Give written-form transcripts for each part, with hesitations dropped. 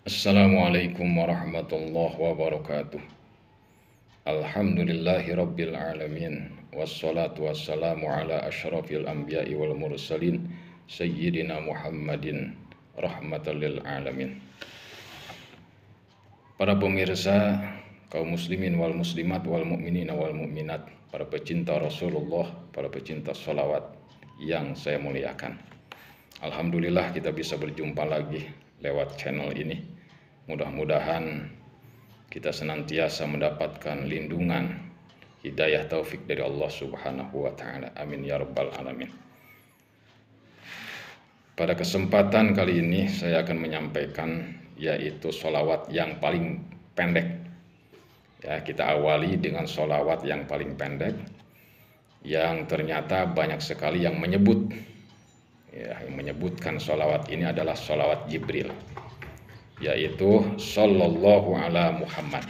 Assalamualaikum warahmatullahi wabarakatuh. Alhamdulillahi rabbil alamin. Wassalatu wassalamu ala asyrafil anbiya'i wal mursalin Sayyidina Muhammadin rahmatan lil alamin. Para pemirsa, kaum muslimin wal muslimat wal mu'minin wal mu'minat, para pecinta Rasulullah, para pecinta sholawat yang saya muliakan. Alhamdulillah kita bisa berjumpa lagi lewat channel ini. Mudah-mudahan kita senantiasa mendapatkan lindungan, hidayah taufik dari Allah Subhanahu wa Ta'ala. Amin ya rabbal alamin. Pada kesempatan kali ini saya akan menyampaikan yaitu sholawat yang paling pendek. Ya, kita awali dengan sholawat yang paling pendek, yang ternyata banyak sekali yang menyebut, yang menyebutkan sholawat ini adalah sholawat Jibril, yaitu Sallallahu ala Muhammad.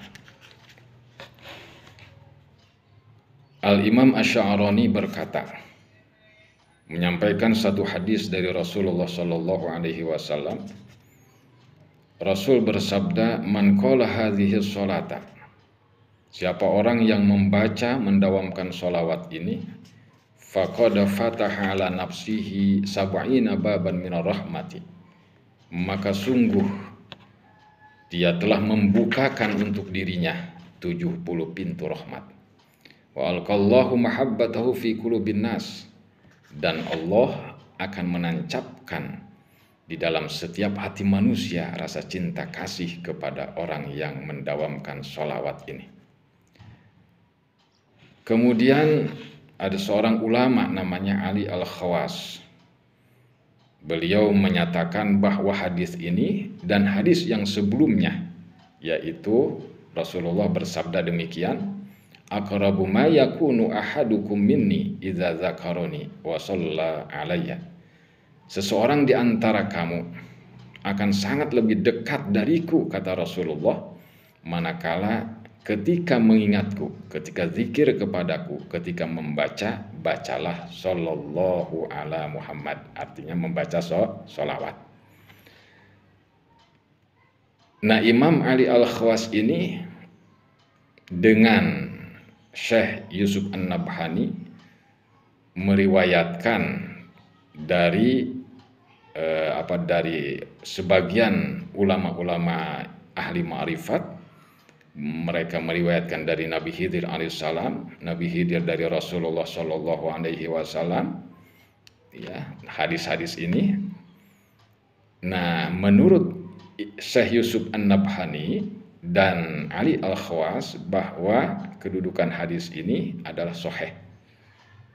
Al-Imam Asy'arani berkata, menyampaikan satu hadis dari Rasulullah Sallallahu Alaihi Wasallam. Rasul bersabda, man qala hadhihi sholata, siapa orang yang membaca mendawamkan sholawat ini, faqad fataha ala nafsihi sab'ina baban minar rahmati, maka sungguh dia telah membukakan untuk dirinya 70 pintu rahmat. Wa alqallahu mahabbatahu fi qulubin nas, dan Allah akan menancapkan di dalam setiap hati manusia rasa cinta kasih kepada orang yang mendawamkan sholawat ini. Kemudian ada seorang ulama namanya Ali Al-Khawas. Beliau menyatakan bahwa hadis ini dan hadis yang sebelumnya, yaitu Rasulullah bersabda demikian, aqrabu ma yakunu ahadukum minni idza dzakarani wa shalla alayya. Seseorang di antara kamu akan sangat lebih dekat dariku, kata Rasulullah, manakala ketika mengingatku, ketika zikir kepadaku, ketika membaca, bacalah Sallallahu ala Muhammad, artinya membaca sholawat. Nah, Imam Ali Al-Khawas ini dengan Syekh Yusuf An-Nabhani meriwayatkan dari sebagian ulama-ulama ahli ma'rifat. Mereka meriwayatkan dari Nabi Khidir alaihissalam, Nabi Khidir dari Rasulullah Shallallahu Alaihi Wasallam, ya, hadis-hadis ini. Nah, menurut Syekh Yusuf An-Nabhani dan Ali Al-Khawas, bahwa kedudukan hadis ini adalah sahih,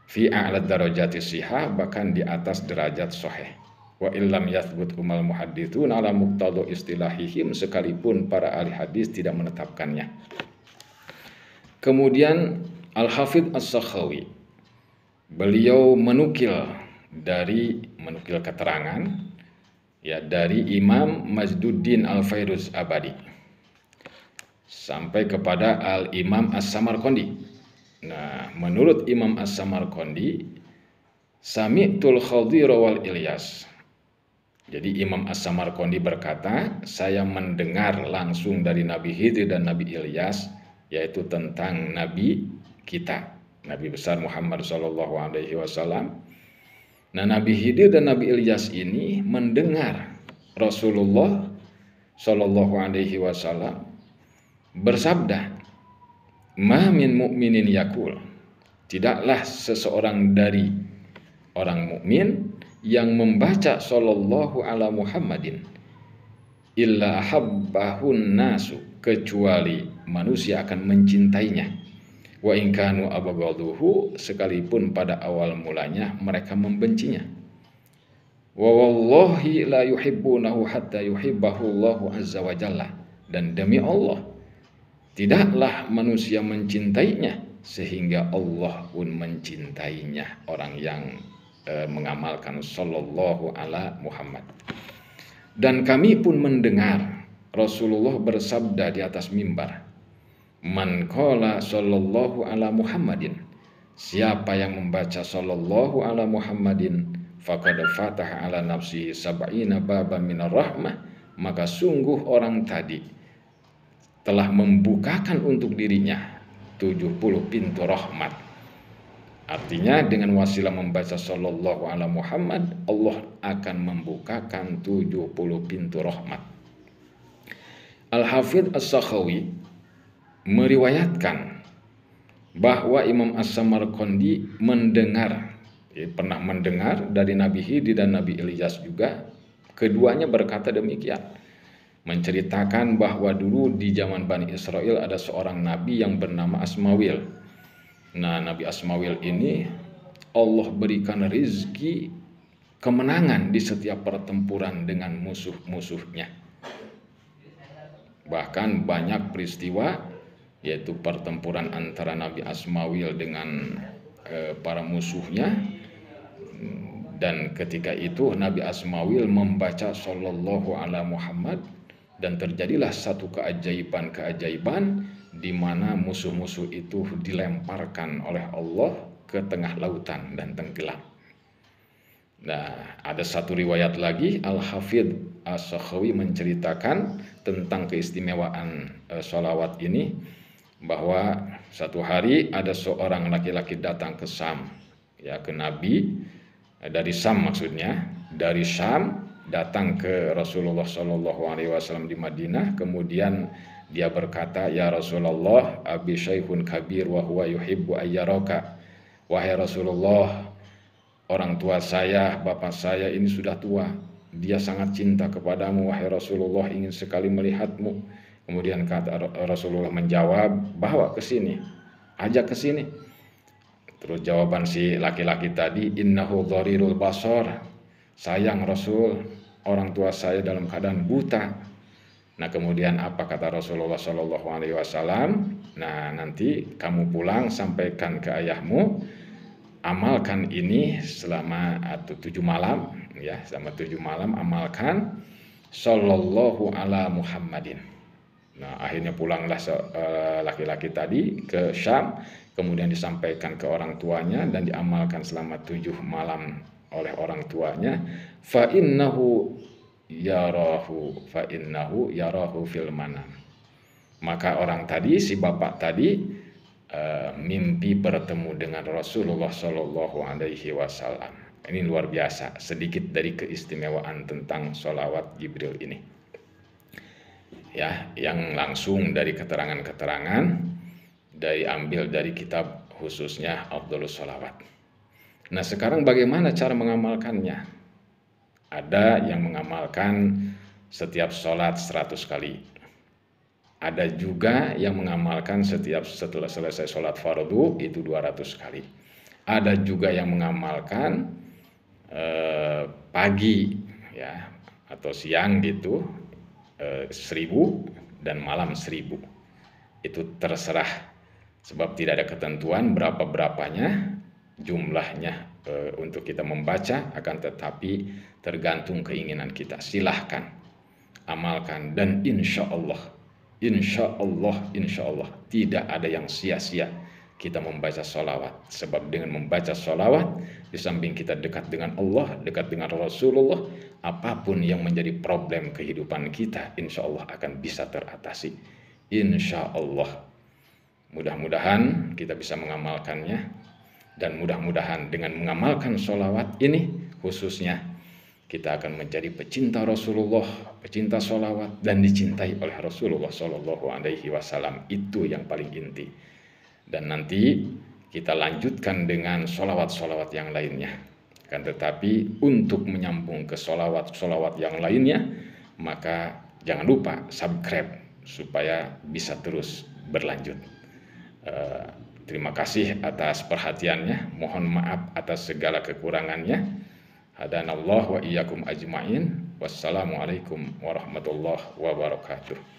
fi a'la darajati sihah, bahkan di atas derajat sahih. Wa illam yathbut umal muhaddithun ala muqtadha istilahihim, sekalipun para ahli hadis tidak menetapkannya. Kemudian Al-Hafidz As-Sakhawi, beliau menukil keterangan, ya, dari Imam Majduddin Al-Fairuz Abadi sampai kepada Al-Imam As-Samarqandi. Nah, menurut Imam As-Samarqandi, Sami'tul Khadir wal Ilyas. Jadi Imam As-Samarqandi berkata, saya mendengar langsung dari Nabi Khidir dan Nabi Ilyas, yaitu tentang Nabi kita, Nabi besar Muhammad Sallallahu Alaihi Wasallam. Nah, Nabi Khidir dan Nabi Ilyas ini mendengar Rasulullah Sallallahu Alaihi Wasallam bersabda, ma min mu'minin yakul, tidaklah seseorang dari orang mukmin yang membaca Sallallahu ala Muhammadin illa ahabbahun nasu, kecuali manusia akan mencintainya, wa in kanu abghaduhu, sekalipun pada awal mulanya mereka membencinya, wa wallahi la yuhibbunahu hatta yuhibbahu Allahu azza wa jalla, dan demi Allah tidaklah manusia mencintainya sehingga Allah pun mencintainya, orang yang mengamalkan Sallallahu ala Muhammad. Dan kami pun mendengar Rasulullah bersabda di atas mimbar, man qala Sallallahu ala Muhammadin, siapa yang membaca Sallallahu ala Muhammadin, faqad fataha ala nafsihi sab'ina baban minar rahmah, maka sungguh orang tadi telah membukakan untuk dirinya 70 pintu rahmat. Artinya dengan wasilah membaca sallallahu ala Muhammad, Allah akan membukakan 70 pintu rahmat. Al-Hafidz As-Sakhawi meriwayatkan bahwa Imam As-Samarqandi pernah mendengar dari Nabi Hidi dan Nabi Ilyas juga. Keduanya berkata demikian, menceritakan bahwa dulu di zaman Bani Israel ada seorang nabi yang bernama Asmawil. Nah, Nabi Asmawil ini Allah berikan rizki kemenangan di setiap pertempuran dengan musuh-musuhnya. Bahkan banyak peristiwa, yaitu pertempuran antara Nabi Asmawil dengan para musuhnya. Dan ketika itu Nabi Asmawil membaca sallallahu ala Muhammad, dan terjadilah satu keajaiban di mana musuh-musuh itu dilemparkan oleh Allah ke tengah lautan dan tenggelam. Nah, ada satu riwayat lagi, Al-Hafidz As-Sakhawi menceritakan tentang keistimewaan sholawat ini, bahwa satu hari ada seorang laki-laki datang ke Syam, ya, ke Nabi, dari Syam maksudnya, dari Syam datang ke Rasulullah Shallallahu Alaihi Wasallam di Madinah. Kemudian dia berkata, ya Rasulullah, abi syaikhun kabir wa huwa yuhibbu ayyaraka. Wahai Rasulullah, orang tua saya, bapak saya ini sudah tua, dia sangat cinta kepadamu wahai Rasulullah, ingin sekali melihatmu. Kemudian kata Rasulullah menjawab, bawa ke sini, ajak ke sini. Terus jawaban si laki-laki tadi, innahu dharirul basar. Sayang Rasul, orang tua saya dalam keadaan buta. Nah, kemudian apa kata Rasulullah Shallallahu Alaihi Wasallam? Nah, nanti kamu pulang sampaikan ke ayahmu, amalkan ini selama 7 malam, ya, selama 7 malam amalkan sallallahu ala Muhammadin. Nah, akhirnya pulanglah laki-laki tadi ke Syam, kemudian disampaikan ke orang tuanya dan diamalkan selama 7 malam oleh orang tuanya. Fa innahu yarahu fil manam. Maka orang tadi, si bapak tadi, mimpi bertemu dengan Rasulullah Shallallahu Alaihi Wasallam. Ini luar biasa, sedikit dari keistimewaan tentang sholawat Jibril ini, ya, yang langsung dari keterangan-keterangan diambil dari kitab khususnya Afdhalus Sholawat. Nah, sekarang bagaimana cara mengamalkannya? Ada yang mengamalkan setiap sholat 100 kali. Ada juga yang mengamalkan setelah selesai sholat fardu itu 200 kali. Ada juga yang mengamalkan pagi, ya, atau siang gitu 1000 dan malam 1000. Itu terserah, sebab tidak ada ketentuan berapa-berapanya jumlahnya untuk kita membaca, akan tetapi tergantung keinginan kita. Silahkan amalkan, dan insya Allah tidak ada yang sia-sia kita membaca sholawat. Sebab dengan membaca sholawat, di samping kita dekat dengan Allah, dekat dengan Rasulullah, apapun yang menjadi problem kehidupan kita, insya Allah akan bisa teratasi. Insya Allah. Mudah-mudahan kita bisa mengamalkannya. Dan mudah-mudahan dengan mengamalkan sholawat ini khususnya, kita akan menjadi pecinta Rasulullah, pecinta sholawat, dan dicintai oleh Rasulullah Shallallahu Alaihi Wasallam. Itu yang paling inti. Dan nanti kita lanjutkan dengan sholawat-sholawat yang lainnya. Kan tetapi untuk menyambung ke sholawat-sholawat yang lainnya, maka jangan lupa subscribe supaya bisa terus berlanjut. Terima kasih atas perhatiannya. Mohon maaf atas segala kekurangannya. Hadanallah wa iyyakum ajma'in. Wassalamualaikum warahmatullahi wabarakatuh.